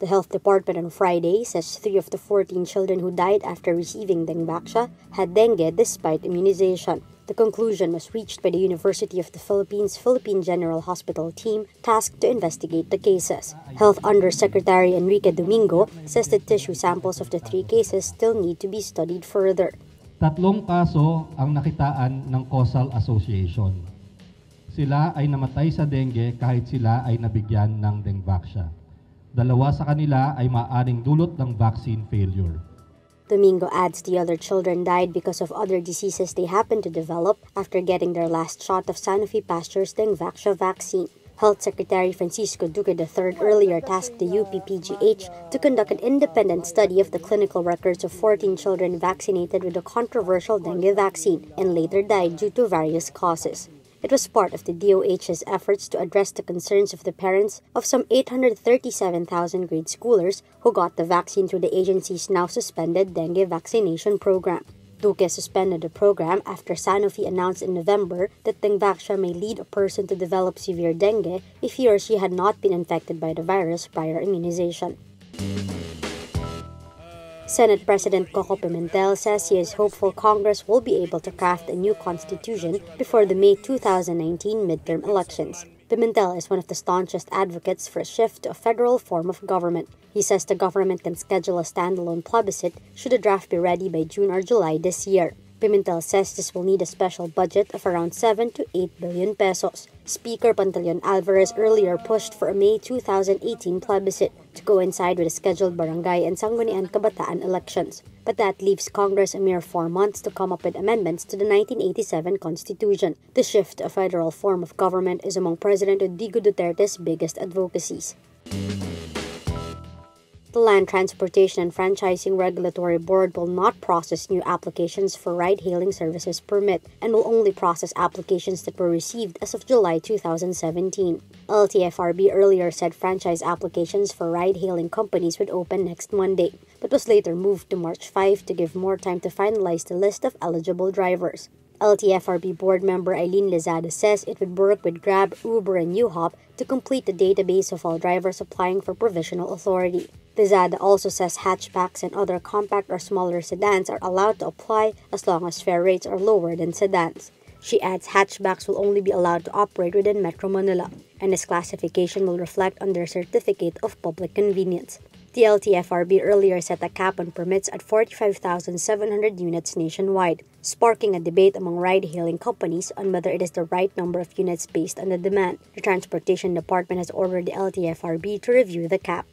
The health department on Friday says 3 of the 14 children who died after receiving Dengvaxia had dengue despite immunization. The conclusion was reached by the University of the Philippines Philippine General Hospital team tasked to investigate the cases. Health Undersecretary Enrique Domingo says the tissue samples of the 3 cases still need to be studied further. 3 kaso ang nakitaan ng causal association. Sila ay namatay sa dengue kahit sila ay nabigyan ng Dengvaxia. 2 sa kanila ay maaaring dulot ng vaccine failure. Domingo adds the other children died because of other diseases they happened to develop after getting their last shot of Sanofi Pasteur's Dengvaxia vaccine. Health Secretary Francisco Duque III earlier tasked the UPPGH to conduct an independent study of the clinical records of 14 children vaccinated with the controversial dengue vaccine and later died due to various causes. It was part of the DOH's efforts to address the concerns of the parents of some 837,000 grade schoolers who got the vaccine through the agency's now suspended dengue vaccination program. Duque suspended the program after Sanofi announced in November that Dengvaxia may lead a person to develop severe dengue if he or she had not been infected by the virus prior immunization. Senate President Coco Pimentel says he is hopeful Congress will be able to craft a new constitution before the May 2019 midterm elections. Pimentel is one of the staunchest advocates for a shift to a federal form of government. He says the government can schedule a standalone plebiscite should a draft be ready by June or July this year. Pimentel says this will need a special budget of around 7 to 8 billion pesos. Speaker Pantaleon Alvarez earlier pushed for a May 2018 plebiscite to coincide with the scheduled barangay and Sangguniang Kabataan elections. But that leaves Congress a mere 4 months to come up with amendments to the 1987 Constitution. The shift to a federal form of government is among President Rodrigo Duterte's biggest advocacies. The Land Transportation and Franchising Regulatory Board will not process new applications for ride-hailing services permit and will only process applications that were received as of July 2017. LTFRB earlier said franchise applications for ride-hailing companies would open next Monday, but was later moved to March 5 to give more time to finalize the list of eligible drivers. LTFRB board member Eileen Lizada says it would work with Grab, Uber, and U-Hop to complete the database of all drivers applying for provisional authority. Lizada also says hatchbacks and other compact or smaller sedans are allowed to apply as long as fare rates are lower than sedans. She adds hatchbacks will only be allowed to operate within Metro Manila, and this classification will reflect on their Certificate of Public Convenience. The LTFRB earlier set a cap on permits at 45,700 units nationwide, sparking a debate among ride-hailing companies on whether it is the right number of units based on the demand. The Transportation Department has ordered the LTFRB to review the cap.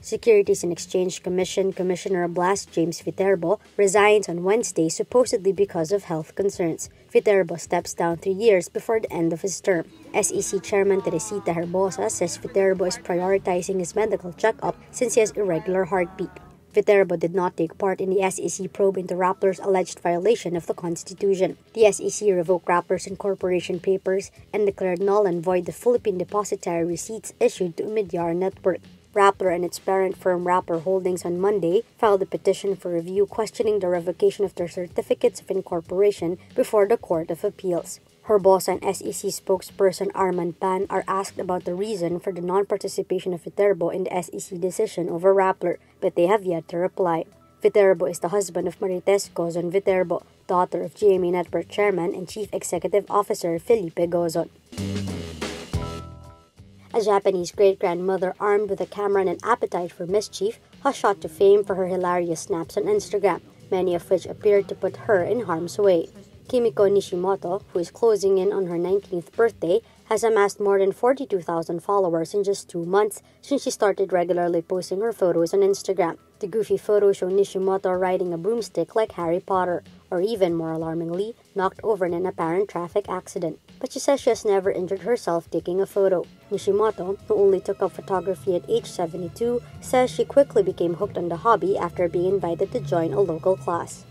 Securities and Exchange Commission Commissioner Blas James Viterbo resigns on Wednesday supposedly because of health concerns. Viterbo steps down 3 years before the end of his term. SEC Chairman Teresita Herbosa says Viterbo is prioritizing his medical checkup since he has irregular heartbeat. Viterbo did not take part in the SEC probe into Rappler's alleged violation of the Constitution. The SEC revoked Rappler's incorporation papers and declared null and void the Philippine depositary receipts issued to Umidyar Network. Rappler and its parent firm Rappler Holdings on Monday filed a petition for review questioning the revocation of their certificates of incorporation before the Court of Appeals. Herbosa and SEC spokesperson Arman Pan are asked about the reason for the non-participation of Viterbo in the SEC decision over Rappler, but they have yet to reply. Viterbo is the husband of Marites Gozon Viterbo, daughter of GMA Network Chairman and Chief Executive Officer Felipe Gozon. A Japanese great-grandmother armed with a camera and an appetite for mischief has shot to fame for her hilarious snaps on Instagram, many of which appear to put her in harm's way. Kimiko Nishimoto, who is closing in on her 19th birthday, has amassed more than 42,000 followers in just 2 months since she started regularly posting her photos on Instagram. The goofy photos show Nishimoto riding a broomstick like Harry Potter, or even more alarmingly, knocked over in an apparent traffic accident. But she says she has never injured herself taking a photo. Nishimoto, who only took up photography at age 72, says she quickly became hooked on the hobby after being invited to join a local class.